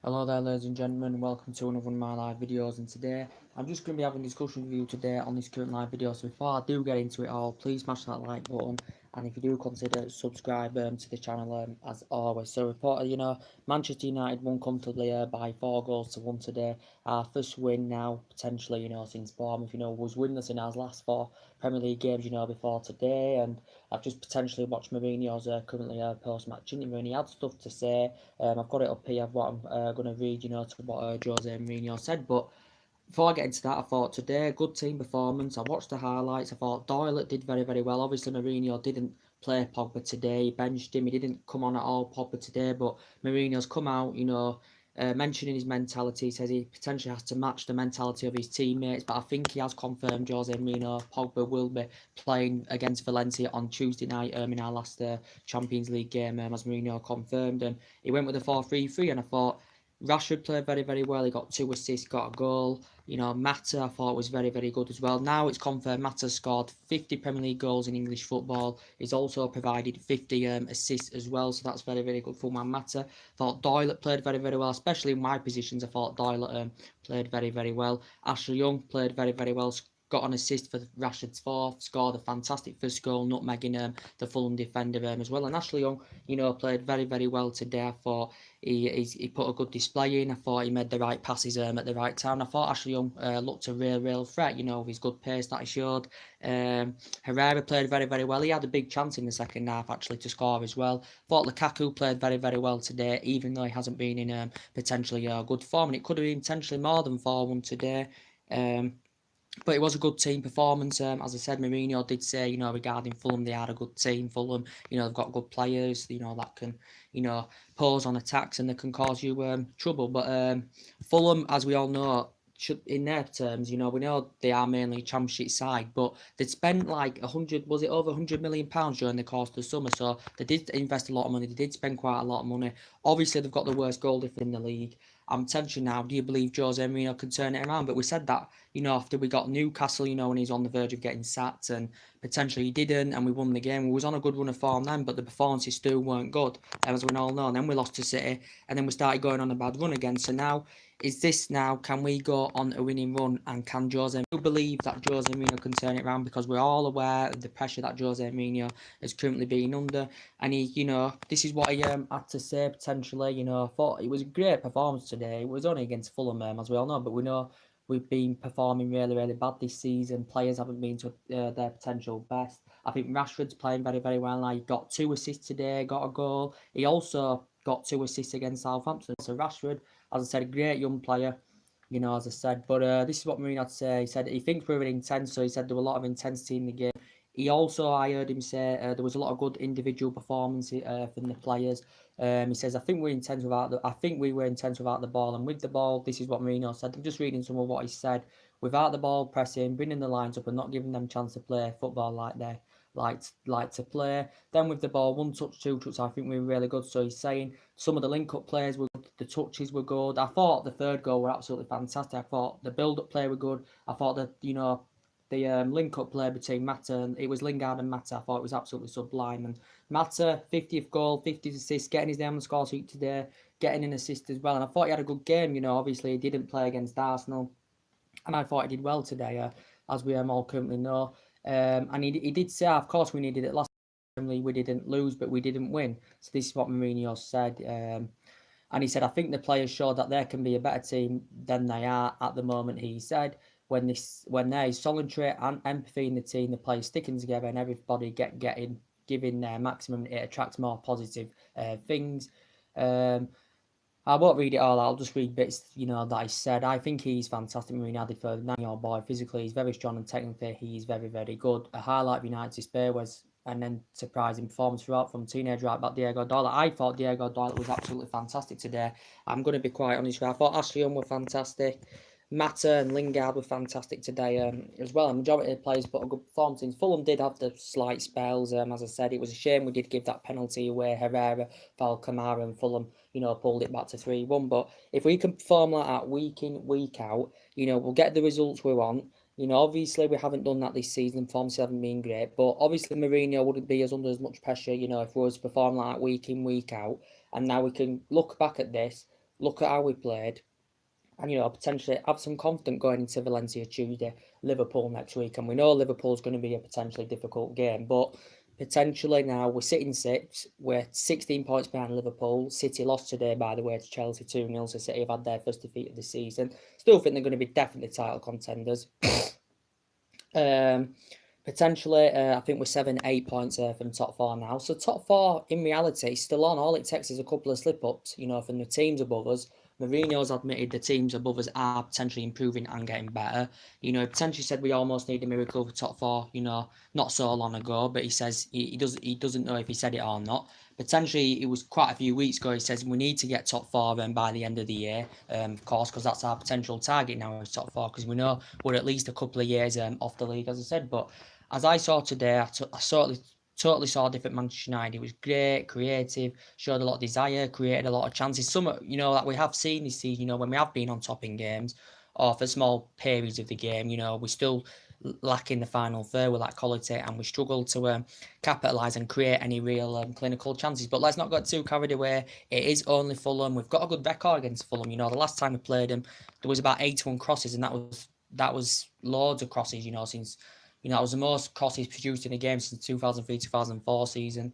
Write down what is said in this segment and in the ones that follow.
Hello there, ladies and gentlemen. Welcome to another one of my live videos. And today, I'm just going to be having a discussion with you today on this current live video. So before I do get into it all, please smash that like button. And if you do consider subscribe to the channel as always. So reported, Manchester United won comfortably by 4 goals to 1 today. Our first win now, potentially, since Bournemouth, was winless in our last 4 Premier League games, before today. And I've just potentially watched Mourinho's currently post-match interview, and he had stuff to say. I've got it up here, what I'm going to read, to what Jose Mourinho said. But before I get into that, I thought today, good team performance. I watched the highlights. I thought Doyle did very, very well. Obviously, Mourinho didn't play Pogba today. He benched him. He didn't come on at all, Pogba, today. But Mourinho's come out, mentioning his mentality. He says he potentially has to match the mentality of his teammates. But I think he has confirmed Jose Mourinho, Pogba will be playing against Valencia on Tuesday night in our last Champions League game, as Mourinho confirmed. And he went with a 4-3-3, and I thought Rashford played very, very well. He got 2 assists, got a goal. Mata I thought was very, very good as well. Now it's confirmed Mata scored 50 Premier League goals in English football. He's also provided 50 assists as well, so that's very, very good for Mata. Thought Doyle played very, very well, especially in my positions. I thought Doyle played very, very well. Ashley Young played very, very well. Got an assist for Rashford's fourth, scored a fantastic first goal, nutmegging the Fulham defender as well. And Ashley Young, played very, very well today. I thought he put a good display in. I thought he made the right passes at the right time. I thought Ashley Young looked a real threat, with his good pace that he showed. Herrera played very, very well. He had a big chance in the second half, actually, to score as well. Thought Lukaku played very, very well today, even though he hasn't been in potentially good form. And it could have been potentially more than 4-1 today. But it was a good team performance. As I said, Mourinho did say, regarding Fulham, they are a good team. Fulham, they've got good players, that can, pose on attacks and they can cause you trouble. But Fulham, as we all know, in their terms, we know they are mainly a championship side, but they'd spent like over £100 million during the course of the summer, so they did invest a lot of money. They did spend quite a lot of money. Obviously, they've got the worst goal difference in the league. I'm tempted now. Do you believe Jose Mourinho can turn it around? But we said that, after we got Newcastle, when he's on the verge of getting sacked, and potentially he didn't, and we won the game. We was on a good run of form then, but the performances still weren't good, as we all know. And then we lost to City, and then we started going on a bad run again. So now, can we go on a winning run, and can Jose believe that Jose Mourinho can turn it around? Because we're all aware of the pressure that Jose Mourinho is currently being under, and this is what he had to say potentially. I thought it was a great performance today. It was only against Fulham, as we all know, but we know we've been performing really, really bad this season. Players haven't been to their potential best. I think Rashford's playing very, very well now. He got 2 assists today, got a goal. He also got 2 assists against Southampton. So Rashford, as I said, a great young player, as I said. But this is what Mourinho had to say. He said he thinks we were intense, so he said there were a lot of intensity in the game. He also, I heard him say, there was a lot of good individual performance from the players. He says, I think we were intense without the ball, and with the ball, this is what Mourinho said. I'm just reading some of what he said. Without the ball, pressing, bringing the lines up, and not giving them chance to play football like they like to play. Then with the ball, 1 touch, 2 touch, I think we were really good. So he's saying some of the link-up plays were good, the touches were good. I thought the third goal were absolutely fantastic. I thought the build-up play were good. I thought that, the link-up play between Mata and it was Lingard and Mata. I thought it was absolutely sublime. And Mata, 50th goal, 50th assist, getting his name on the score sheet today, getting an assist as well. And I thought he had a good game. Obviously he didn't play against Arsenal, and I thought he did well today, as we all currently know. And he did say, of course, we needed it last time. We didn't lose, but we didn't win. So this is what Mourinho said. And he said, I think the players showed that there can be a better team than they are at the moment. He said, when there is solidarity and empathy in the team, the players sticking together and everybody giving their maximum, it attracts more positive things. I won't read it all. I'll just read bits, that I said. I think he's fantastic. Mourinho added for 9-year-old boy. Physically, he's very strong, and technically, he's very, very good. A highlight of United's despair was, and then surprising performance throughout from teenage right back Diego Dalot. I thought Diego Dalot was absolutely fantastic today. I'm going to be quite honest with you. I thought Ashley Young were fantastic. Mata and Lingard were fantastic today as well. A majority of the players put a good performance in. Fulham did have the slight spells. As I said, it was a shame we did give that penalty away. Herrera, Val Kamara and Fulham, pulled it back to 3-1. But if we can perform like that week in, week out, we'll get the results we want. Obviously we haven't done that this season. Forms haven't been great. But obviously Mourinho wouldn't be under as much pressure, if we was to perform like that week in, week out. And now we can look back at this, look at how we played, and potentially have some confidence going into Valencia Tuesday, Liverpool next week, and we know Liverpool's going to be a potentially difficult game, but potentially now we're sitting sixth, we're 16 points behind Liverpool. City lost today, by the way, to Chelsea 2-0, so City have had their first defeat of the season. Still think they're going to be definitely title contenders. Potentially, I think we're 7-8 points from top four now. So top four, in reality, is still on. All it takes is a couple of slip-ups, from the teams above us. Mourinho's admitted the teams above us are potentially improving and getting better. He potentially said we almost need a miracle for top four, not so long ago, but he says he doesn't know if he said it or not. Potentially, it was quite a few weeks ago. He says we need to get top four by the end of the year, of course, because that's our potential target now is top four, because we know we're at least a couple of years off the league, as I said. But as I saw today, I totally saw a different Manchester United. It was great, creative, showed a lot of desire, created a lot of chances. Some, that we have seen this season, when we have been on top in games, or for small periods of the game, we still lacking the final third with that quality, and we struggle to capitalise and create any real clinical chances. But let's not get too carried away. It is only Fulham. We've got a good record against Fulham. The last time we played them, there was about 81 crosses, and that was loads of crosses, since that was the most crosses produced in a game since 2003-2004 season.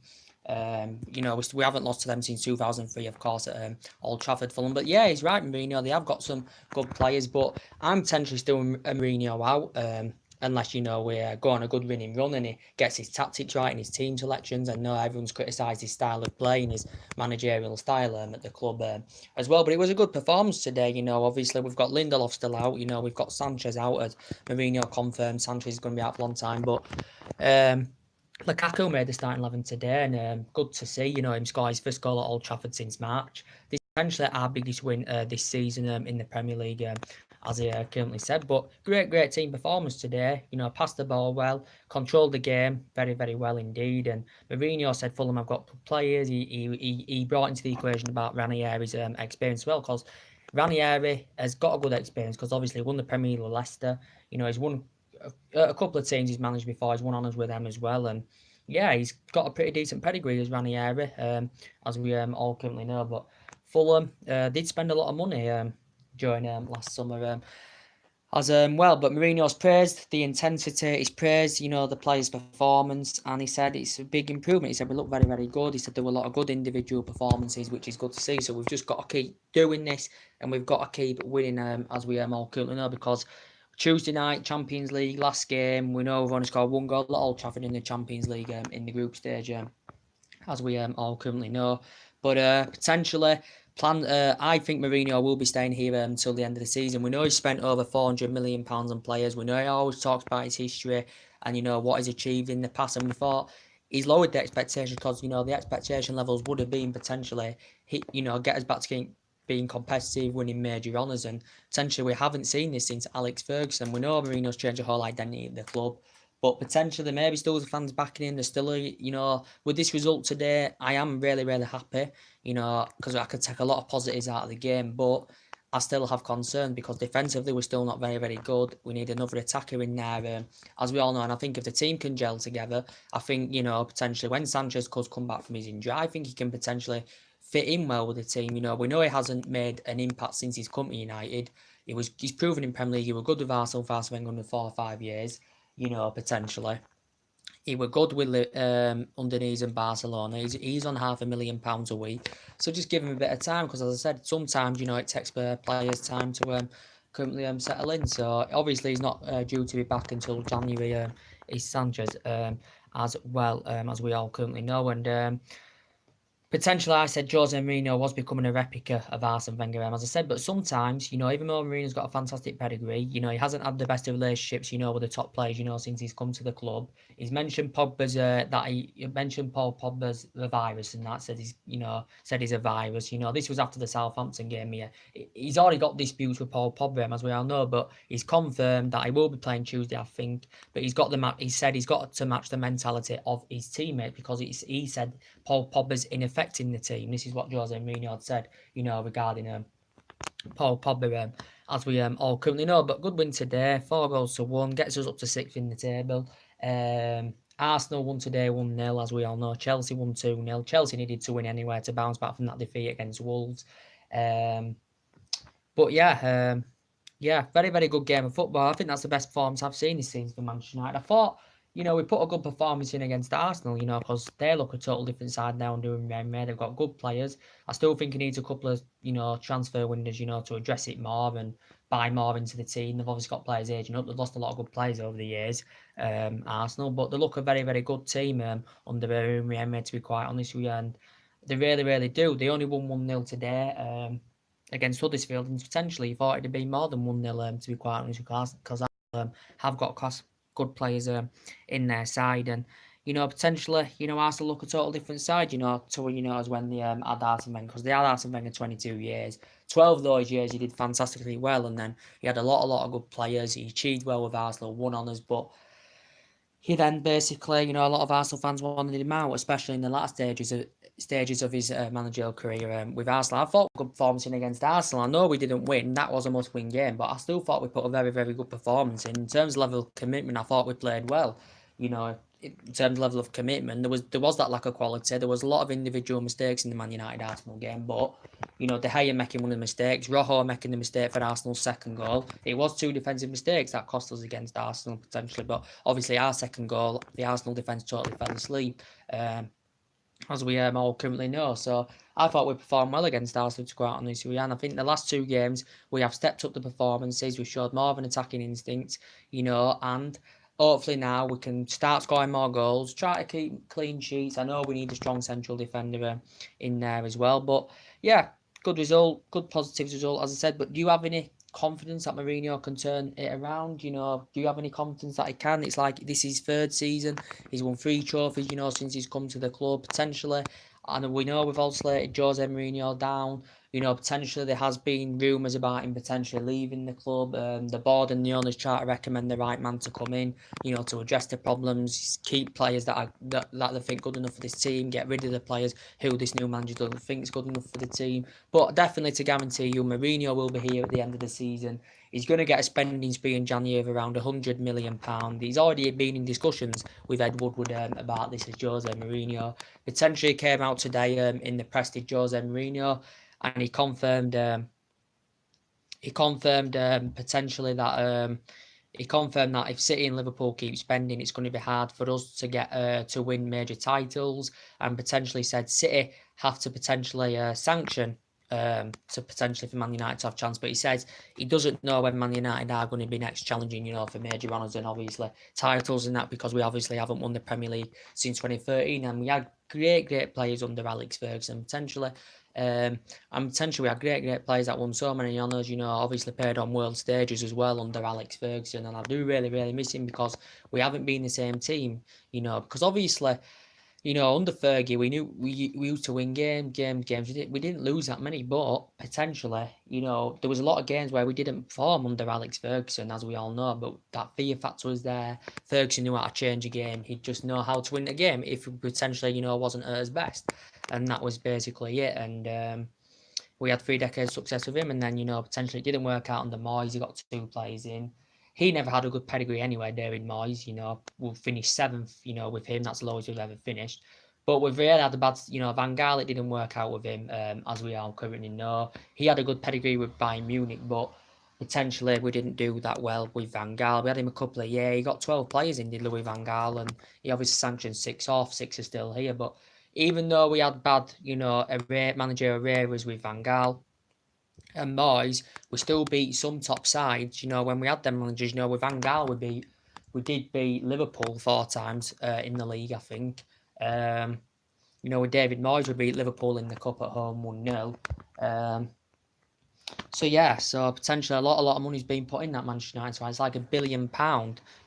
We haven't lost to them since 2003, of course, at Old Trafford, Fulham. But yeah, he's right, Mourinho. They have got some good players, but I'm potentially still Mourinho out. Unless, we go on a good winning run and he gets his tactics right and his team selections. I know everyone's criticised his style of play and his managerial style at the club as well. But it was a good performance today. Obviously we've got Lindelof still out. We've got Sanchez out, as Mourinho confirmed Sanchez is going to be out for a long time. But Lukaku made the starting 11 today, and good to see, him score his first goal at Old Trafford since March. This is essentially our biggest win this season in the Premier League, as he currently said. But great team performance today. Passed the ball well, controlled the game very, very well indeed. And Mourinho said Fulham have got players. He brought into the equation about Ranieri's experience as well, because Ranieri has got a good experience, because obviously he won the Premier League with Leicester. He's won a couple of teams he's managed before. He's won honours with them as well, and yeah, he's got a pretty decent pedigree as Ranieri, as we all currently know. But Fulham did spend a lot of money during last summer, as well. But Mourinho's praised the intensity. He's praised, the players' performance, and he said it's a big improvement. He said we look very, very good. He said there were a lot of good individual performances, which is good to see. So we've just got to keep doing this, and we've got to keep winning, as we all currently know, because Tuesday night, Champions League, last game. We know we've only scored one goal at Old Trafford in the Champions League in the group stage, as we all currently know. But potentially, I think Mourinho will be staying here until the end of the season. We know he's spent over £400 million on players. We know he always talks about his history and, what he's achieved in the past. And we thought he's lowered the expectations, because, the expectation levels would have been potentially, get us back to being competitive, winning major honours, and potentially we haven't seen this since Alex Ferguson. We know Mourinho's changed the whole identity of the club, but potentially maybe still the fans backing in. There's still with this result today, I am really, really happy, because I could take a lot of positives out of the game, but I still have concern because defensively we're still not very, very good. We need another attacker in there, as we all know, and I think if the team can gel together, I think, potentially when Sanchez could come back from his injury, I think he can potentially fit in well with the team. We know he hasn't made an impact since he's come to United. He's proven in Premier League. He was good with Arsenal for under 4 or 5 years. Potentially he were good with Udinese and Barcelona. He's on £500,000 a week. So just give him a bit of time, because as I said, sometimes it takes players time to currently settle in. So obviously he's not due to be back until January. Is Sanchez as well, as we all currently know. And potentially, I said Jose Mourinho was becoming a replica of Arsene Wenger, as I said. But sometimes, even though Mourinho's got a fantastic pedigree, he hasn't had the best of relationships, with the top players, since he's come to the club. He's mentioned Pogba's he mentioned Paul Pogba's the virus, and that said he's a virus. This was after the Southampton game here. He's already got disputes with Paul Pogba, as we all know, but he's confirmed that he will be playing Tuesday, I think. But he said he's got to match the mentality of his teammate, because he said Paul Pogba's affecting the team. This is what Jose Mourinho had said, regarding Paul Pogba, as we all currently know. But good win today, 4-1, gets us up to 6th in the table. Arsenal won today 1-0, as we all know. Chelsea won 2-0. Chelsea needed to win anyway to bounce back from that defeat against Wolves. But yeah, very, very good game of football. I think that's the best performance I've seen this season for Manchester United. I thought, we put a good performance in against Arsenal, because they look a total different side now under Mourinho. They've got good players. I still think he needs a couple of, transfer windows, to address it more and buy more into the team. They've obviously got players aging up. They've lost a lot of good players over the years, Arsenal, but they look a very, very good team under Mourinho, to be quite honest with you. And they really, really do. They only won 1-0 today. Against Huddersfield, and potentially thought it'd be more than 1-0, to be quite honest, because have got good players in their side, and potentially Arsenal look a total different side, to as when they had Arsene Wenger, because they had Arsene Wenger 22 years, 12 of those years he did fantastically well, and then he had a lot of good players. He achieved well with Arsenal, won honours, but he then basically, a lot of Arsenal fans wanted him out, especially in the latter stages of his managerial career with Arsenal. I thought good performance in against Arsenal. I know we didn't win; that was a must-win game, but I still thought we put a very, very good performance in. In terms of level of commitment, I thought we played well. In terms of level of commitment, there was that lack of quality. There was a lot of individual mistakes in the Man United Arsenal game, but De Gea making one of the mistakes, Rojo making the mistake for Arsenal's second goal. It was two defensive mistakes that cost us against Arsenal potentially, but obviously our second goal, the Arsenal defence totally fell asleep, as we all currently know. So I thought we performed well against Arsenal, to go out on this way, and I think the last two games we have stepped up the performances. We showed more of an attacking instinct, and hopefully now we can start scoring more goals, try to keep clean sheets. I know we need a strong central defender in there as well, but yeah, good result, good positive result, as I said. But do you have any confidence that Mourinho can turn it around? Do you have any confidence that he can? It's like this is his third season. He's won 3 trophies, since he's come to the club, potentially. And we know we've all slated Jose Mourinho down. Potentially there has been rumours about him potentially leaving the club. The board and the owners try to recommend the right man to come in, to address the problems, keep players that they think good enough for this team, get rid of the players who this new manager doesn't think is good enough for the team. But definitely to guarantee you, Mourinho will be here at the end of the season. He's going to get a spending spree in January of around £100 million. He's already been in discussions with Ed Woodward about this as Jose Mourinho. Potentially came out today in the press, did Jose Mourinho, and he confirmed potentially that he confirmed that if City and Liverpool keep spending, it's going to be hard for us to get to win major titles, and potentially said City have to potentially sanction to potentially for Man United to have a chance. But he says he doesn't know when Man United are going to be next challenging, for major honours and obviously titles and that, because we obviously haven't won the Premier League since 2013, and we had great players under Alex Ferguson potentially. And potentially we had great players that won so many honours, obviously played on world stages as well under Alex Ferguson, and I do really miss him because we haven't been the same team, because obviously, under Fergie, we used to win games. We didn't lose that many, but potentially, there was a lot of games where we didn't perform under Alex Ferguson, as we all know. But that fear factor was there. Ferguson knew how to change a game. He'd just know how to win a game if he potentially, wasn't at his best, and that was basically it. And we had 3 decades success with him, and then potentially it didn't work out under Moyes. He got 2 players in. He never had a good pedigree anyway, David Moyes. We'll finish 7th, with him. That's the lowest we've ever finished. But we've really had a bad, Van Gaal, it didn't work out with him, as we all currently know. He had a good pedigree with Bayern Munich, but potentially we didn't do that well with Van Gaal. We had him a couple of years. He got 12 players in, did Louis Van Gaal, and he obviously sanctioned 6 off. 6 are still here. But even though we had bad, managerial errors with Van Gaal and Moyes, we still beat some top sides. When we had them managers, with Van Gaal, we did beat Liverpool 4 times in the league, I think. With David Moyes, we beat Liverpool in the cup at home 1-0. So potentially a lot of money's been put in that Manchester United. So it's like £1 billion,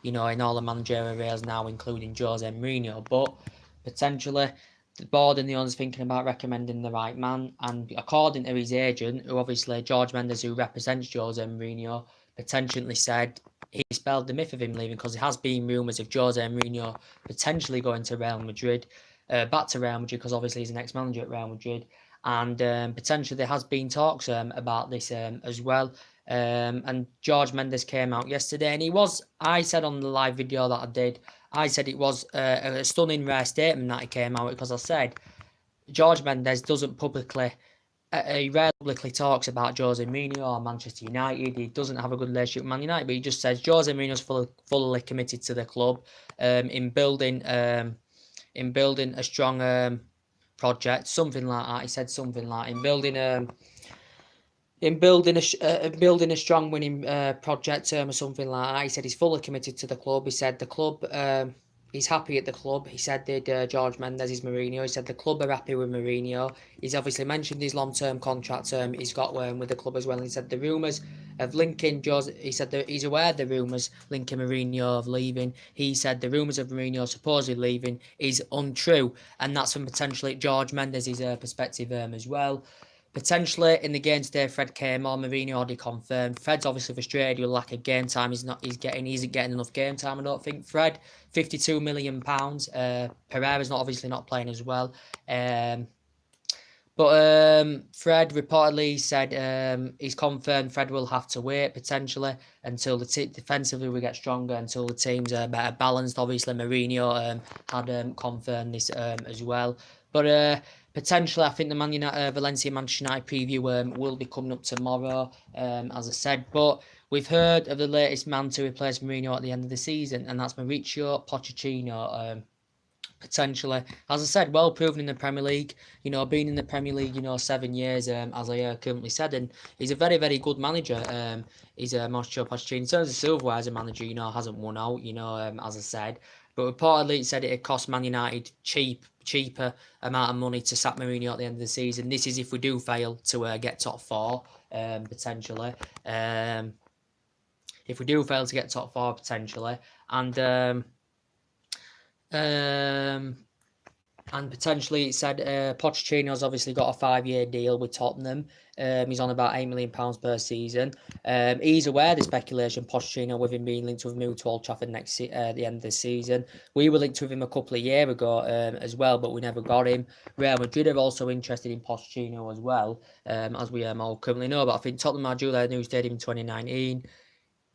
in all the managerial areas now, including Jose Mourinho. But potentially the board and the owners thinking about recommending the right man, and according to his agent, who obviously George Mendes, who represents Jose Mourinho, potentially said he spelled the myth of him leaving, because there has been rumours of Jose Mourinho potentially going to Real Madrid, back to Real Madrid, because obviously he's an ex-manager at Real Madrid, and potentially there has been talks about this as well. And George Mendes came out yesterday, and I said on the live video that I did, I said it was a stunning rare statement that he came out, because I said George Mendes doesn't publicly he rarely publicly talks about Jose Mourinho or Manchester United. He doesn't have a good relationship with Man United, but he just says Jose Mourinho's fully committed to the club, in building a strong project, something like that. He said something like in building a strong winning project or something like that. He said he's fully committed to the club. He said the club, he's happy at the club. He said George Mendes is Mourinho. He said the club are happy with Mourinho. He's obviously mentioned his long-term contract he's got with the club as well. He said the rumours of linking Jose. He said that he's aware of the rumours linking Mourinho of leaving. He said the rumours of Mourinho supposedly leaving is untrue, and that's from potentially George Mendes' perspective as well. Potentially in the game today, Fred came on. Mourinho already confirmed. Fred's obviously frustrated with lack of game time. He isn't getting enough game time. I don't think Fred. £52 million. Pereira's obviously not playing as well. But Fred reportedly said he's confirmed Fred will have to wait potentially until defensively we get stronger, until the teams are better balanced. Obviously, Mourinho had confirmed this as well. But potentially, I think the Valencia Manchester United preview will be coming up tomorrow, as I said. But we've heard of the latest man to replace Mourinho at the end of the season, and that's Mauricio Pochettino. Potentially, as I said, well proven in the Premier League. Been in the Premier League, 7 years, as I currently said, and he's a very, very good manager. He's Mauricio Pochettino. In terms of silverware as a manager, hasn't won out, as I said. But reportedly, it said it cost Man United cheaper amount of money to sack Mourinho at the end of the season. This is if we do fail to get top four, potentially. If we do fail to get top four, potentially, and potentially it said Pochettino's obviously got a 5-year deal with Tottenham. He's on about £8 million per season. He's aware of the speculation Pochettino with him being linked with move to Old Trafford at the end of the season. We were linked with him a couple of years ago as well, but we never got him. Real Madrid are also interested in Pochettino as well, as we all currently know. But I think Tottenham are due their new stadium in 2019.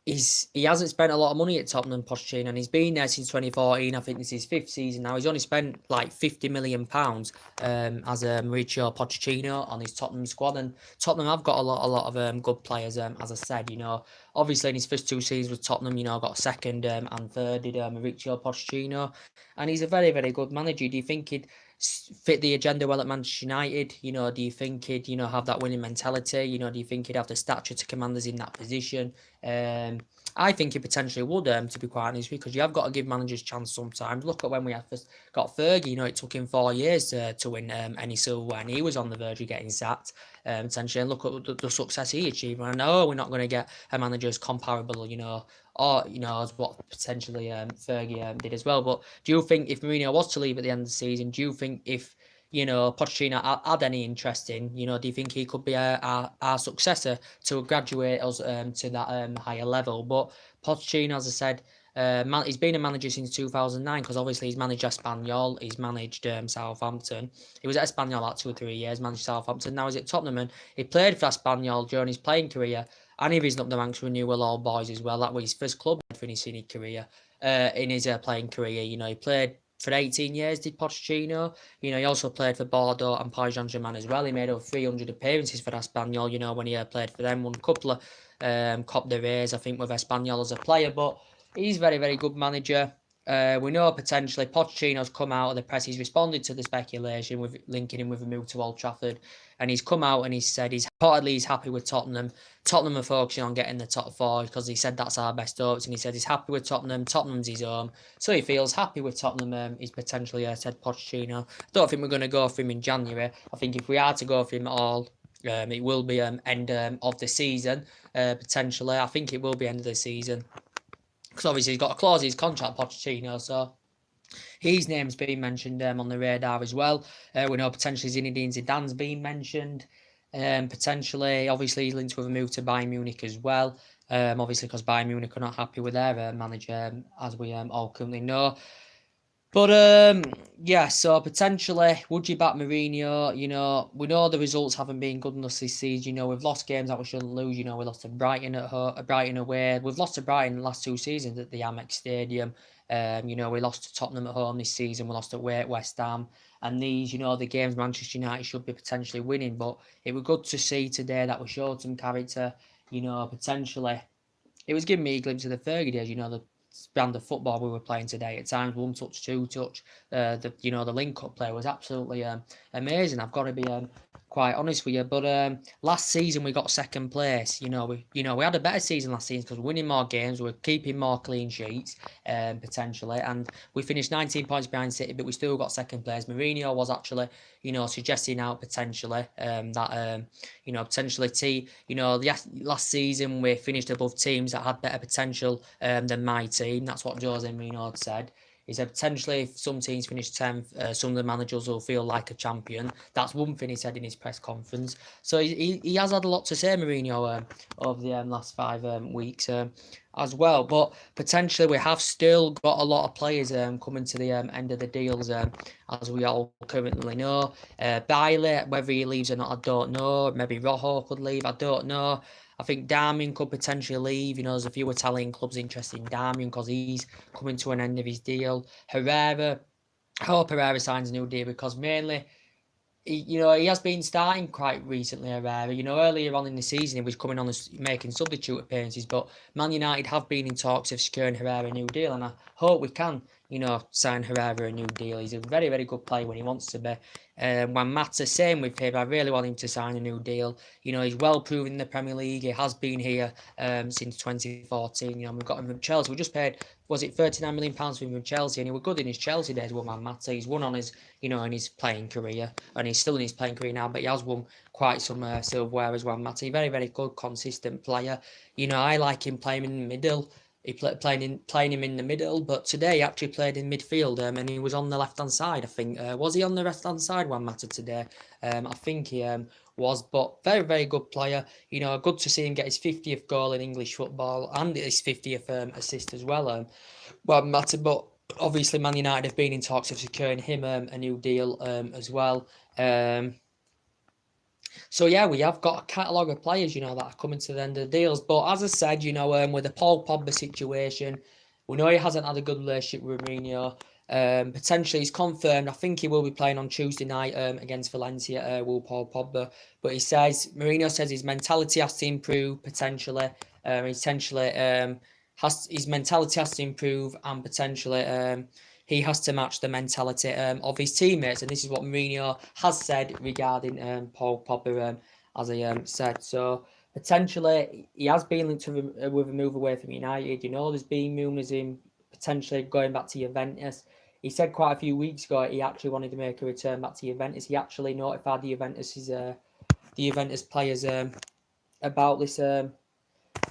He hasn't spent a lot of money at Tottenham, Pochettino, and he's been there since 2014. I think this is his 5th season now. He's only spent like £50 million as Mauricio Pochettino on his Tottenham squad, and Tottenham have got a lot of good players. As I said, obviously in his first 2 seasons with Tottenham, got second and third did Mauricio Pochettino, and he's a very, very good manager. Do you think he'd fit the agenda well at Manchester United? Do you think he'd have that winning mentality? Do you think he'd have the stature to command us in that position? I think he potentially would, to be quite honest, because you have got to give managers chance sometimes. Look at when we first got Fergie, it took him 4 years to win any silverware, and he was on the verge of getting sacked, potentially. And look at the success he achieved. And I know we're not going to get a manager as comparable, as what potentially Fergie did as well. But do you think if Mourinho was to leave at the end of the season, do you think if Pochettino had any interest in, do you think he could be our successor to graduate us to that higher level? But Pochettino, as I said, he's been a manager since 2009, because obviously he's managed Espanyol, he's managed Southampton. He was at Espanyol like 2 or 3 years, managed Southampton. Now he's at Tottenham, and he played for Espanyol during his playing career, and he risen up the ranks for Newell Old Boys as well. That was his first club in his senior career, in his playing career. He played for 18 years, did Pochettino. He also played for Bordeaux and Paris Saint-Germain as well. He made over 300 appearances for Espanyol, when he played for them. Won a couple of Coupe de Reyes, I think, with Espanyol as a player. But he's a very, very good manager. We know potentially Pochettino's come out of the press. He's responded to the speculation with linking him with a move to Old Trafford, and he's come out and he's said he's happy with Tottenham. Tottenham are focusing on getting the top 4, because he said that's our best hopes, and he said he's happy with Tottenham. Tottenham's his home, so he feels happy with Tottenham. He's potentially said Pochettino. I don't think we're going to go for him in January. I think if we are to go for him at all, it will be end of the season, potentially. I think it will be end of the season, because obviously he's got a clause in his contract, Pochettino, so his name's been mentioned on the radar as well. We know potentially Zinedine Zidane's been mentioned, potentially. Obviously he's linked with a move to Bayern Munich as well, obviously because Bayern Munich are not happy with their manager, as we all currently know. But yeah, so potentially, would you back Mourinho? We know the results haven't been good enough this season. We've lost games that we shouldn't lose. We lost to Brighton at home, Brighton away. We've lost to Brighton in the last 2 seasons at the Amex Stadium. We lost to Tottenham at home this season. We lost away at West Ham. And these, the games Manchester United should be potentially winning. But it was good to see today that we showed some character. Potentially it was giving me a glimpse of the Fergie days. The brand of football we were playing today. At times, one touch, two touch. The link up play was absolutely amazing. I've got to be quite honest with you. But last season we got second place. We had a better season last season because we're winning more games, we're keeping more clean sheets, potentially, and we finished 19 points behind City, but we still got second place. Mourinho was actually, suggesting out potentially that potentially last season we finished above teams that had better potential than my team. That's what Jose Mourinho had said. He said potentially if some teams finish 10th, some of the managers will feel like a champion. That's one thing he said in his press conference. So he has had a lot to say, Mourinho, over the last 5 weeks as well. But potentially we have still got a lot of players coming to the end of the deals, as we all currently know. Bailey, whether he leaves or not, I don't know. Maybe Rojo could leave, I don't know. I think Darmian could potentially leave. There's a few Italian clubs interested in Darmian because he's coming to an end of his deal. Herrera, I hope Herrera signs a new deal because mainly he has been starting quite recently, Herrera. Earlier on in the season, he was coming on as making substitute appearances, but Man United have been in talks of securing Herrera a new deal, and I hope we can, sign Herrera a new deal. He's a very, very good player when he wants to be. When Matt's the same with him, I really want him to sign a new deal. He's well proven in the Premier League. He has been here since 2014. We've got him from Chelsea. We just paid, was it £39 million for him from Chelsea, and he was good in his Chelsea days. One Matt, he's won on his, in his playing career, and he's still in his playing career now, but he has won quite some silverware as well. Matt, very, very good, consistent player. I like him playing in the middle. He playing him in the middle, but today he actually played in midfield, and he was on the left hand side. I think was he on the left hand side one matter today? I think he was, but very, very good player. Good to see him get his 50th goal in English football and his 50th assist as well. One matter, but obviously Man United have been in talks of securing him a new deal as well. So yeah, we have got a catalogue of players, that are coming to the end of the deals. But as I said, with the Paul Pogba situation, we know he hasn't had a good relationship with Mourinho. Potentially he's confirmed. I think he will be playing on Tuesday night against Valencia, will Paul Pogba. But Mourinho says his mentality has to improve potentially. His mentality has to improve, and potentially he has to match the mentality of his teammates, and this is what Mourinho has said regarding Paul Pogba, as he said. So potentially he has been linked with a move away from United. There's been rumours him potentially going back to Juventus. He said quite a few weeks ago he actually wanted to make a return back to Juventus. He actually notified the Juventus players about this.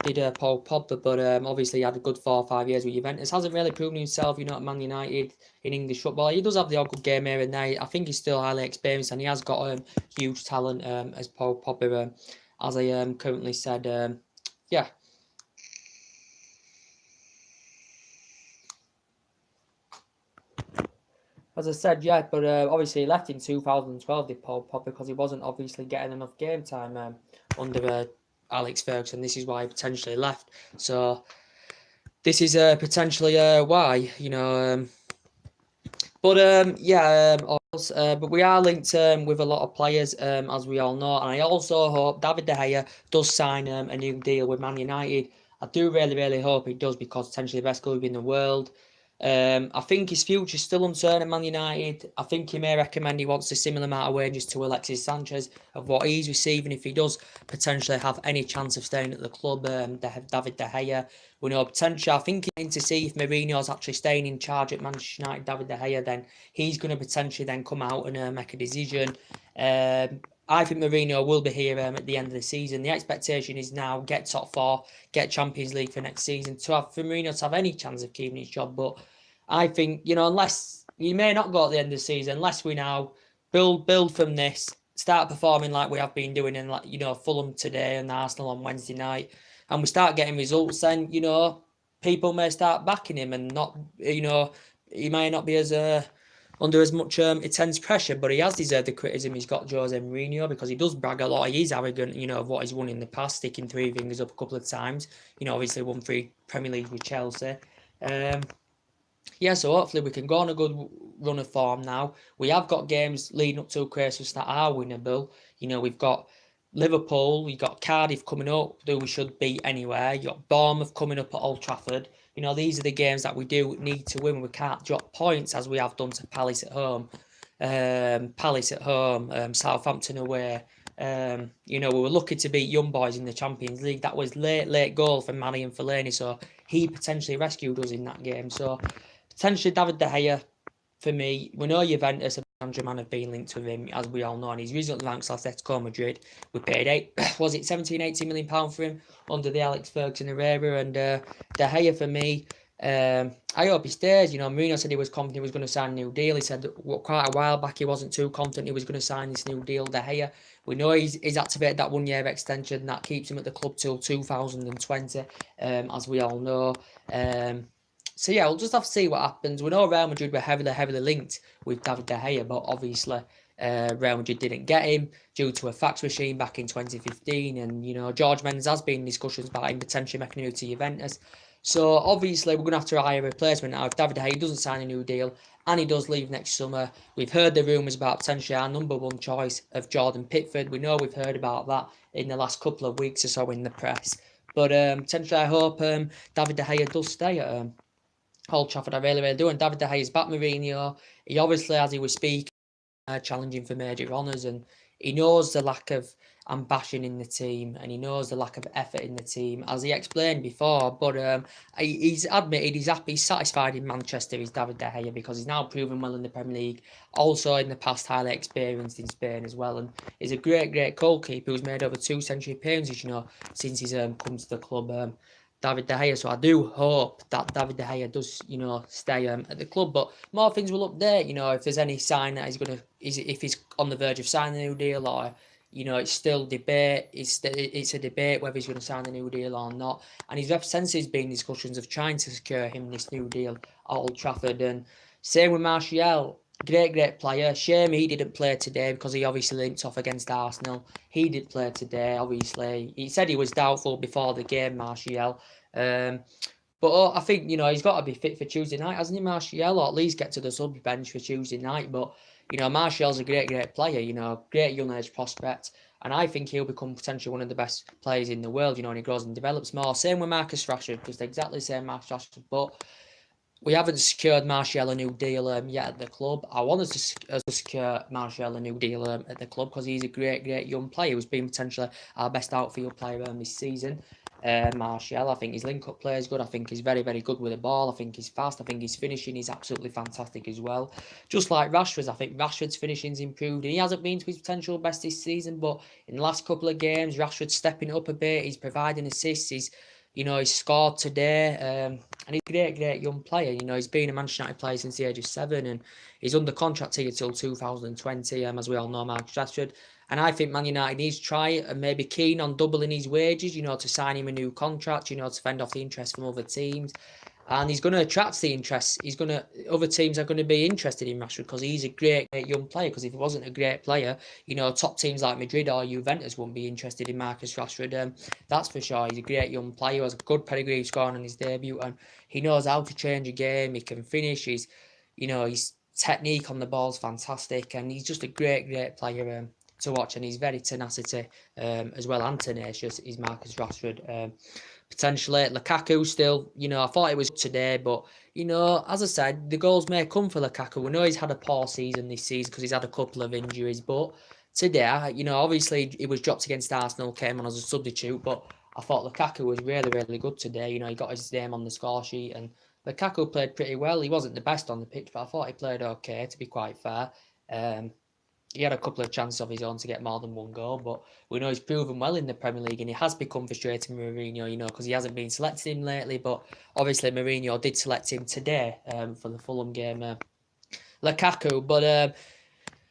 Did Paul Pogba, but obviously he had a good 4 or 5 years with Juventus. Hasn't really proven himself, at Man United in English football. He does have the odd good game here and there. I think he's still highly experienced, and he has got huge talent as Paul Pogba, as I currently said. Yeah. As I said, yeah, but obviously he left in 2012, did Paul Pogba, because he wasn't obviously getting enough game time under Alex Ferguson. This is why he potentially left. So this is potentially why, But we are linked with a lot of players, as we all know, and I also hope David De Gea does sign a new deal with Man United. I do really, really hope he does, because potentially the best club in the world. I think his future is still uncertain at Man United. I think he may recommend he wants a similar amount of wages to Alexis Sanchez of what he's receiving if he does potentially have any chance of staying at the club. David De Gea, we know potential. I think to see if Mourinho's actually staying in charge at Manchester United, David De Gea, then he's going to potentially then come out and make a decision. I think Mourinho will be here at the end of the season. The expectation is now get top 4, get Champions League for next season for Mourinho to have any chance of keeping his job. But I think, unless he may not go at the end of the season, unless we now build from this, start performing like we have been doing in Fulham today and Arsenal on Wednesday night, and we start getting results, then people may start backing him and not he may not be as under as much intense pressure, but he has deserved the criticism he's got Jose Mourinho, because he does brag a lot. He is arrogant, of what he's won in the past, sticking three fingers up a couple of times. Obviously won 3 Premier League with Chelsea. Yeah, so hopefully we can go on a good run of form now. We have got games leading up to Christmas that are winnable. We've got Liverpool, we've got Cardiff coming up, who we should beat anyway. You've got Bournemouth coming up at Old Trafford. These are the games that we do need to win. We can't drop points as we have done to Palace at home. Southampton away. We were lucky to beat Young Boys in the Champions League. That was late goal from Marian Fellaini, so he potentially rescued us in that game. So potentially David De Gea, for me. We know Juventus and Benjamin have been linked with him, as we all know, and he's recently ranked Atletico Madrid. We paid 17, 18 million pounds for him under the Alex Ferguson era, and De Gea for me. I hope he stays. Mourinho said he was confident he was going to sign a new deal. He said quite a while back he wasn't too confident he was going to sign this new deal. De Gea, we know he's activated that 1 year extension that keeps him at the club till 2020, as we all know. So yeah, we'll just have to see what happens. We know Real Madrid were heavily linked with David De Gea, but obviously Real Madrid didn't get him due to a fax machine back in 2015, and George Mendes has been in discussions about him potentially making a move to Juventus. So obviously we're going to have to hire a replacement now. If David De Gea doesn't sign a new deal and he does leave next summer, we've heard the rumours about potentially our number one choice of Jordan Pickford. We know we've heard about that in the last couple of weeks or so in the press. But potentially I hope David De Gea does stay at Old Trafford. I really do. And David De Gea is back Mourinho. He obviously, as he was speaking, challenging for major honours, and he knows the lack of ambition in the team, and he knows the lack of effort in the team, as he explained before. But he's admitted he's happy, he's satisfied in Manchester. He's David De Gea because he's now proven well in the Premier League. Also in the past, highly experienced in Spain as well, and he's a great goalkeeper who's made over 2 century appearances, since he's come to the club. David De Gea, so I do hope that David De Gea does, stay at the club. But more things will update, if there's any sign that if he's on the verge of signing a new deal, or it's still debate. It's a debate whether he's going to sign a new deal or not. And his representatives been in discussions of trying to secure him this new deal at Old Trafford. And same with Martial. Great player. Shame he didn't play today because he obviously limped off against Arsenal. He did play today, obviously. He said he was doubtful before the game, Martial. But I think, he's got to be fit for Tuesday night, hasn't he, Martial? Or at least get to the sub bench for Tuesday night. But, Martial's a great player, great young age prospect. And I think he'll become potentially one of the best players in the world, and he grows and develops more. Same with Marcus Rashford, just exactly the same Marcus Rashford. But we haven't secured Martial a new deal yet at the club. I wanted to secure Martial a new deal at the club because he's a great young player who's been potentially our best outfield player this season. Martial, I think his link-up play is good. I think he's very good with the ball. I think he's fast. I think his finishing is absolutely fantastic as well. Just like Rashford's, I think Rashford's finishing's improved. And he hasn't been to his potential best this season, but in the last couple of games, Rashford's stepping up a bit. He's providing assists. He's scored today, and he's a great young player. He's been a Manchester United player since the age of 7, and he's under contract here till 2020, as we all know, Marcus Rashford. And I think Man United needs to try it and maybe keen on doubling his wages, to sign him a new contract, to fend off the interest from other teams. And he's going to attract the interest. Other teams are going to be interested in Rashford because he's a great young player. Because if he wasn't a great player, top teams like Madrid or Juventus wouldn't be interested in Marcus Rashford. That's for sure. He's a great young player. He has a good pedigree scoring on his debut, and he knows how to change a game. He can finish. His technique on the ball is fantastic, and he's just a great player to watch. And he's very tenacity as well, and tenacious is Marcus Rashford. Potentially Lukaku still, I thought it was today, but as I said, the goals may come for Lukaku. We know he's had a poor season this season because he's had a couple of injuries, but today, obviously he was dropped against Arsenal, came on as a substitute, but I thought Lukaku was really good today. He got his name on the score sheet, and Lukaku played pretty well. He wasn't the best on the pitch, but I thought he played okay, to be quite fair. He had a couple of chances of his own to get more than one goal, but we know he's proven well in the Premier League, and he has become frustrating with Mourinho, because he hasn't been selecting him lately, but obviously Mourinho did select him today for the Fulham game, Lukaku. But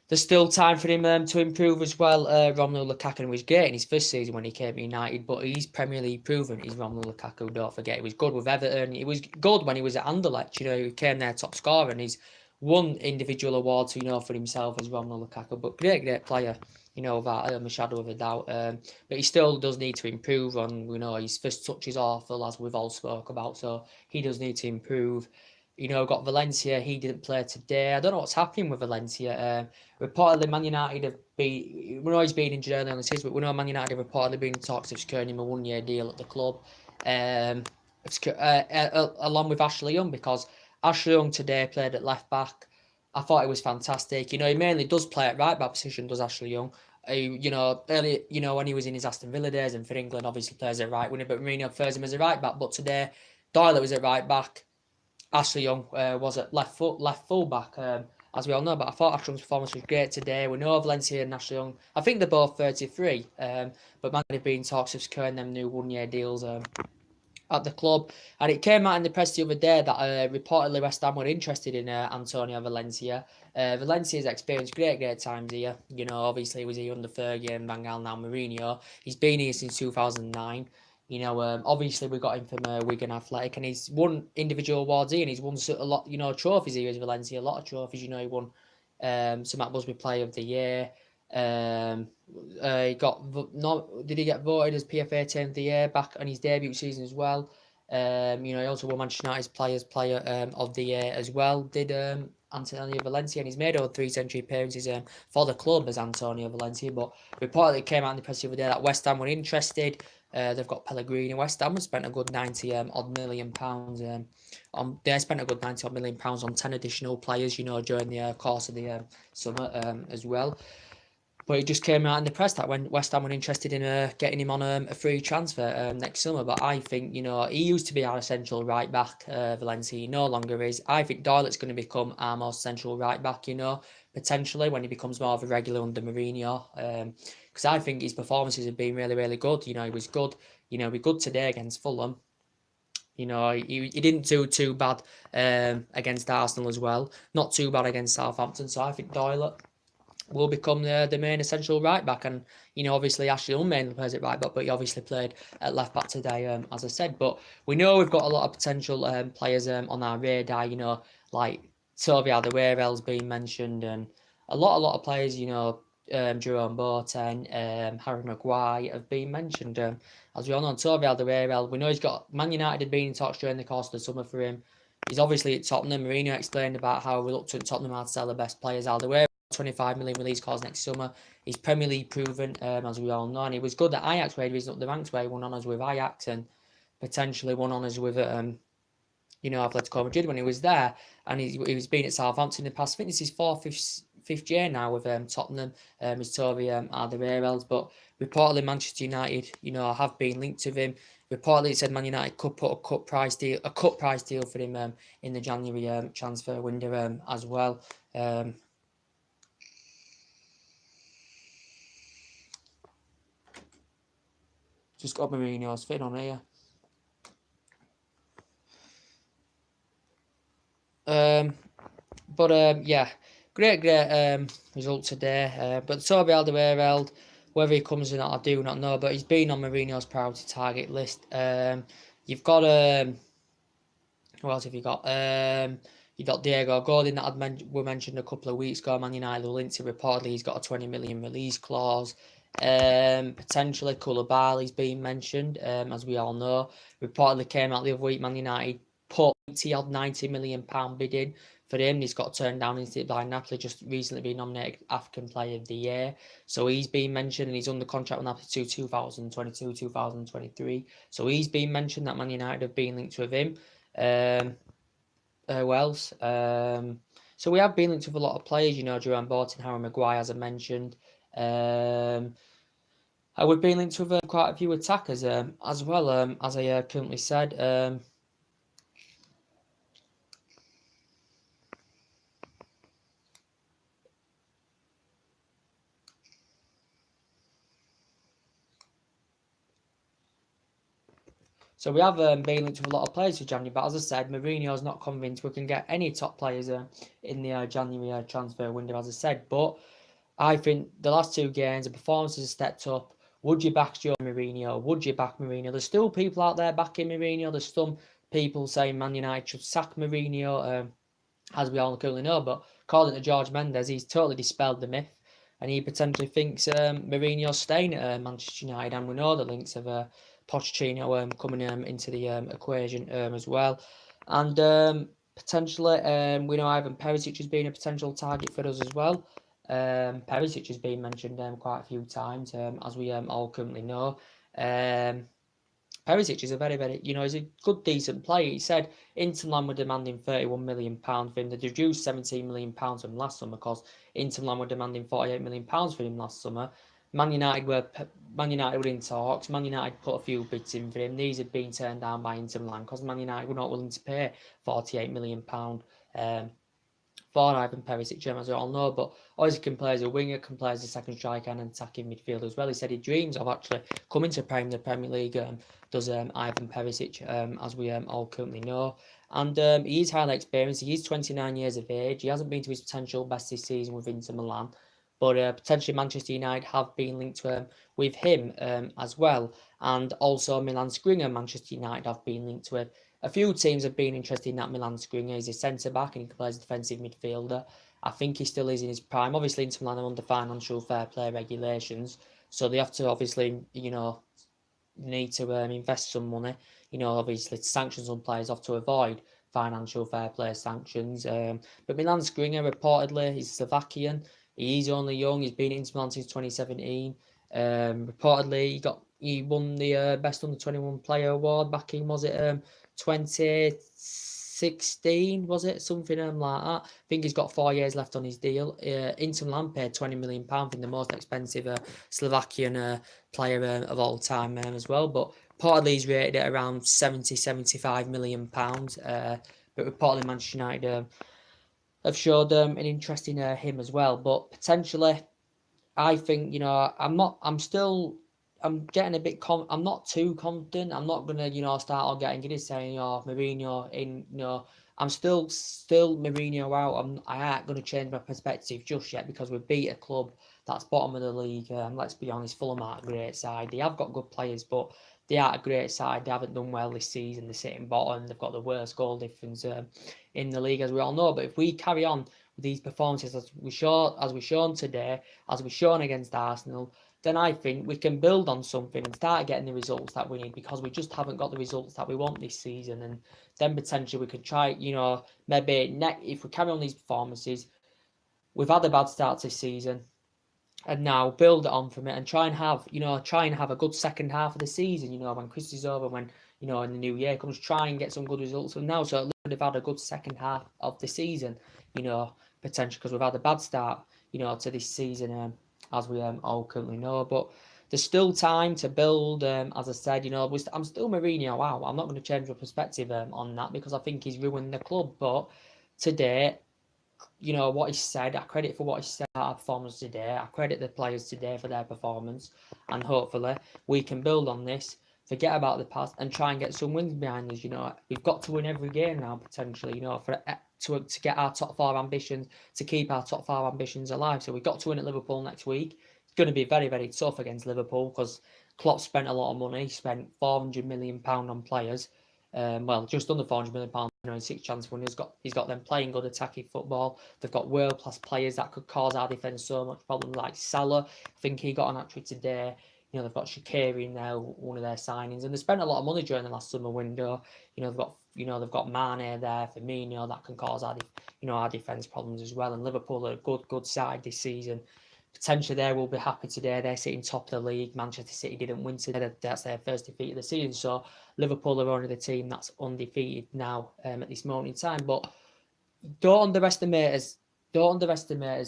there's still time for him to improve as well. Romelu Lukaku was great in his first season when he came to United, but he's Premier League proven. He's Romelu Lukaku, don't forget. He was good with Everton. He was good when he was at Anderlecht. He came there top scorer, and he's won individual awards, for himself as Romelu Lukaku. But great player, without a shadow of a doubt. But he still does need to improve on, his first touch is awful, as we've all spoke about. So he does need to improve. Got Valencia. He didn't play today. I don't know what's happening with Valencia. Reportedly, Man United have been. We know he's been injured early on the season, but we know Man United have reportedly been in talks of securing him a one-year deal at the club, along with Ashley Young, because Ashley Young today played at left back. I thought it was fantastic. He mainly does play at right back position, does Ashley Young. Early, when he was in his Aston Villa days and for England, obviously plays at right winger, but Mourinho prefers him as a right back. But today, Doyle was at right back. Ashley Young was at left full back, as we all know. But I thought Ashley Young's performance was great today. We know Valencia and Ashley Young. I think they're both 33, but Man have been in talks of securing them new one-year deals at the club. And it came out in the press the other day that reportedly West Ham were interested in Antonio Valencia. Valencia's experienced great times here. Obviously he was here under Fergie and Van Gaal, now Mourinho. He's been here since 2009. Obviously we got him from Wigan Athletic, and he's won individual awards here, and he's won a lot, trophies here as Valencia, a lot of trophies. He won some Matt Busby Player of the Year. He did he get voted as PFA Team of the Year back on his debut season as well? He also won Manchester United's Player of the Year as well. Did Antonio Valencia, and he's made over 3 century appearances for the club as Antonio Valencia. But reportedly it came out in the press the other day that West Ham were interested. They've got Pellegrini. West Ham spent a good 90 odd million pounds. They spent a good 90 odd million pounds on 10 additional players, during the course of the summer as well. But it just came out in the press that when West Ham were interested in getting him on a free transfer next summer. But I think, he used to be our central right back, Valencia. He no longer is. I think Doyle's going to become our most central right back, potentially when he becomes more of a regular under Mourinho. Because I think his performances have been really good. He was good. He was good today against Fulham. He didn't do too bad against Arsenal as well. Not too bad against Southampton. So I think Doyle will become the main essential right back. And obviously Ashley Young mainly plays at right back, but he obviously played at left back today, as I said. But we know we've got a lot of potential players on our radar, like Toby Alderweireld's been mentioned, and a lot of players, Jerome Boateng, Harry Maguire have been mentioned. As we all know, Toby Alderweireld, we know he's got Man United had been in talks during the course of the summer for him. He's obviously at Tottenham. Mourinho explained about how reluctant Tottenham are to sell the best players. Alderweireld, 25 million release clause next summer. He's Premier League proven, as we all know, and he was good at Ajax where he was up the ranks, where he won honours with Ajax and potentially won honours with Atletico Madrid when he was there. And he was been at Southampton in the past. I think this is fifth year now with Tottenham. Is Toby Alderweireld, but reportedly Manchester United, have been linked to him. Reportedly it said Man United could put a cut price deal for him in the January transfer window as well. Just got Mourinho's fit on here. Yeah, great result today. But Toby Alderweireld, whether he comes in, I do not know. But he's been on Mourinho's priority target list. You've got who else have you got? You got Diego Godin that we mentioned a couple of weeks ago. Man United linked to reportedly he's got a 20 million release clause. Potentially Koulibaly's been mentioned, as we all know. Reportedly came out the other week. Man United put 90 million pound bid in for him. He's got turned down instead by Napoli, just recently been nominated African Player of the Year. So he's been mentioned, and he's under contract with Napoli to 2022-2023. So he's been mentioned that Man United have been linked with him. Who else? So we have been linked with a lot of players, Jerome Boateng, Harry Maguire, as I mentioned. We've been linked with quite a few attackers as well, as I currently said. So we have been linked with a lot of players for January, but as I said, Mourinho's not convinced we can get any top players in the January transfer window, as I said. But I think the last 2 games, the performances have stepped up. Would you back Joe Mourinho? Would you back Mourinho? There's still people out there backing Mourinho. There's some people saying Man United should sack Mourinho, as we all currently know. But according to George Mendes, he's totally dispelled the myth, and he potentially thinks Mourinho's staying at Manchester United. And we know the links of Pochettino coming into the equation as well. And potentially, we know Ivan Perisic has been a potential target for us as well. Perisic has been mentioned quite a few times, as we all currently know. Perisic is a very, he's a good, decent player. He said Inter Milan were demanding £31 million for him. They reduced £17 million from him last summer because Inter Milan were demanding £48 million for him last summer. Man United were in talks. Man United put a few bids in for him. These had been turned down by Inter Milan because Man United were not willing to pay £48 million for Ivan Perisic, as we all know. But obviously can play as a winger, can play as a second striker and an attacking midfielder as well. He said he dreams of actually coming to the Premier League, does Ivan Perisic, as we all currently know. And he is highly experienced. He is 29 years of age. He hasn't been to his potential best this season with Inter Milan. But potentially Manchester United have been linked to with him as well. And also Milan Skriniar, Manchester United have been linked to him. A few teams have been interested in that Milan Skriniar. He's a centre-back and he can play as a defensive midfielder. I think he still is in his prime. Obviously, Inter Milan are under financial fair play regulations, so they have to obviously, need to invest some money. Obviously, sanctions on players have to avoid financial fair play sanctions. But Milan Skriniar, reportedly, he's Slovakian. He's only young. He's been in Inter Milan since 2017. Reportedly, he won the best under 21 player award back in, was it 2016, was it? Something like that. I think he's got 4 years left on his deal. Inter Milan paid £20 million for the most expensive Slovakian player of all time as well. But reportedly he's rated at around £75 million. But reportedly Manchester United have showed an interest in him as well. But potentially, I think, I'm getting a bit I'm not too confident. I'm not gonna, start all getting giddy saying, Mourinho in, I'm still Mourinho out. I ain't gonna change my perspective just yet because we beat a club that's bottom of the league. Let's be honest, Fulham aren't a great side. They have got good players, but they aren't a great side. They haven't done well this season. They're sitting bottom. They've got the worst goal difference in the league, as we all know. But if we carry on with these performances as we've shown today, as we've shown against Arsenal, then I think we can build on something and start getting the results that we need, because we just haven't got the results that we want this season. And then potentially we could try, maybe if we carry on these performances, we've had a bad start this season, and now build it on from it and try and have a good second half of the season, when Christmas is over, when, in the new year comes, try and get some good results from now. So at least we've had a good second half of the season, potentially, because we've had a bad start, to this season, as we all currently know. But there's still time to build. As I said, I'm still Mourinho out. I'm not going to change my perspective on that, because I think he's ruined the club. But today, what he said, I credit for what he said about our performance today. I credit the players today for their performance, and hopefully we can build on this, forget about the past, and try and get some wins behind us. We've got to win every game now, potentially, to get our top 4 ambitions, to keep our top 5 ambitions alive. So we've got to win at Liverpool next week. It's going to be very, very tough against Liverpool, because Klopp spent a lot of money. He spent £400 million on players. Just under £400 million in 6 transfer windows. He's got them playing good attacking football. They've got world-class players that could cause our defence so much problems, like Salah. I think he got an hat-trick today. They've got Shaqiri now, one of their signings, and they spent a lot of money during the last summer window. They've got Mane there, Firmino, that can cause our defence problems as well. And Liverpool are a good side this season. Potentially they will be happy today. They're sitting top of the league. Manchester City didn't win today. That's their first defeat of the season. So Liverpool are only the team that's undefeated now at this moment in time. But don't underestimate us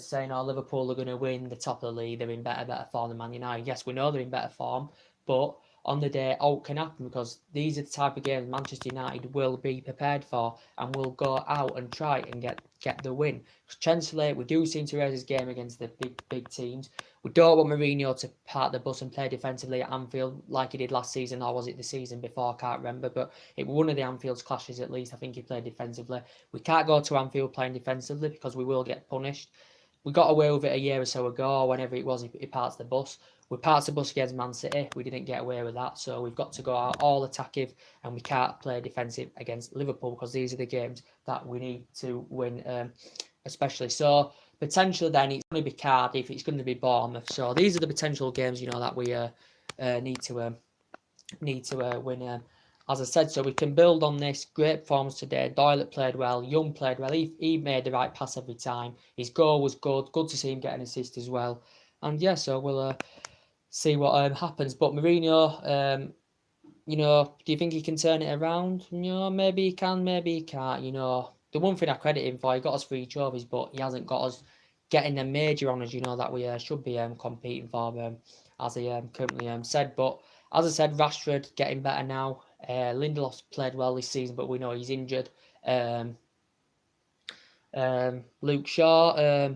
saying, Liverpool are going to win the top of the league. They're in better form than Man United. Yes, we know they're in better form, but on the day out can happen, because these are the type of games Manchester United will be prepared for and will go out and try and get the win. Potentially, we do seem to raise his game against the big teams. We don't want Mourinho to park the bus and play defensively at Anfield like he did last season, or was it the season before? I can't remember, but it was one of the Anfield's clashes at least. I think he played defensively. We can't go to Anfield playing defensively because we will get punished. We got away with it a year or so ago, or whenever it was, he parked the bus. We parked the bus against Man City. We didn't get away with that, so we've got to go out all attacking, and we can't play defensive against Liverpool, because these are the games that we need to win, especially. So potentially then it's going to be Cardiff, it's going to be Bournemouth. So these are the potential games, you know, that we need to win. As I said, so we can build on this. Great performance today. Doyle played well. Young played well. He made the right pass every time. His goal was good. Good to see him get an assist as well. And yeah, so we'll see what happens. But Mourinho, you know, do you think he can turn it around? You know, maybe he can, maybe he can't. You know, the one thing I credit him for, he got us 3 trophies, but he hasn't got us getting the major honours, you know, that we should be competing for, as he currently said. But as I said, Rashford getting better now. Lindelof's played well this season, but we know he's injured. Luke Shaw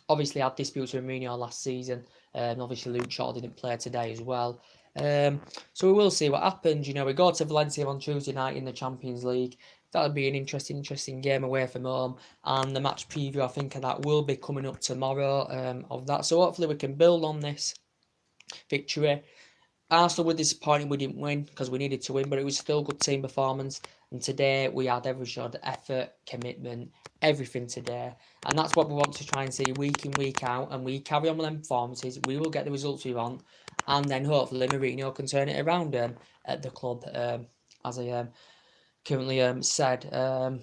obviously had disputes with Mourinho last season, and obviously Luke Shaw didn't play today as well. So we will see what happens. You know, we go to Valencia on Tuesday night in the Champions League. That would be an interesting game away from home. And the match preview, I think, of that will be coming up tomorrow of that. So hopefully we can build on this victory. Arsenal were disappointed we didn't win, because we needed to win, but it was still a good team performance. And today we had every shot, effort, commitment, everything today. And that's what we want to try and see week in, week out. And we carry on with them performances. We will get the results we want. And then hopefully Mourinho can turn it around at the club, as I currently said.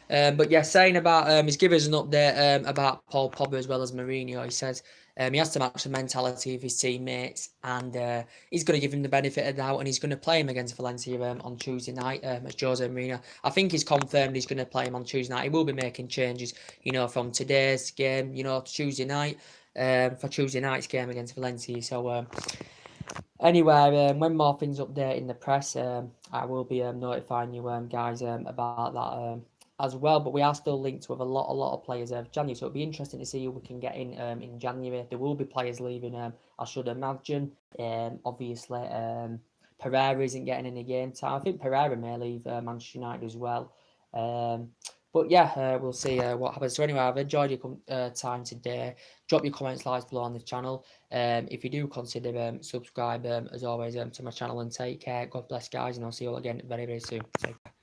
But yeah, saying about he's given us an update about Paul Pogba as well as Mourinho. He says he has to match the mentality of his teammates, and he's going to give him the benefit of the doubt, and he's going to play him against Valencia on Tuesday night as Jose Mourinho. I think he's confirmed he's going to play him on Tuesday night. He will be making changes, you know, from today's game, you know, to Tuesday night for Tuesday night's game against Valencia. So anyway, when more things update in the press, I will be notifying you guys about that as well. But we are still linked with a lot of players of January, so it'll be interesting to see who we can get in January. There will be players leaving, I should imagine. Obviously, Pereira isn't getting any game time. I think Pereira may leave Manchester United as well. But yeah, we'll see what happens. So anyway, I've enjoyed your time today. Drop your comments, likes below on the channel. If you do consider subscribe, as always, to my channel, and take care. God bless, guys, and I'll see you all again very, very soon. Take care.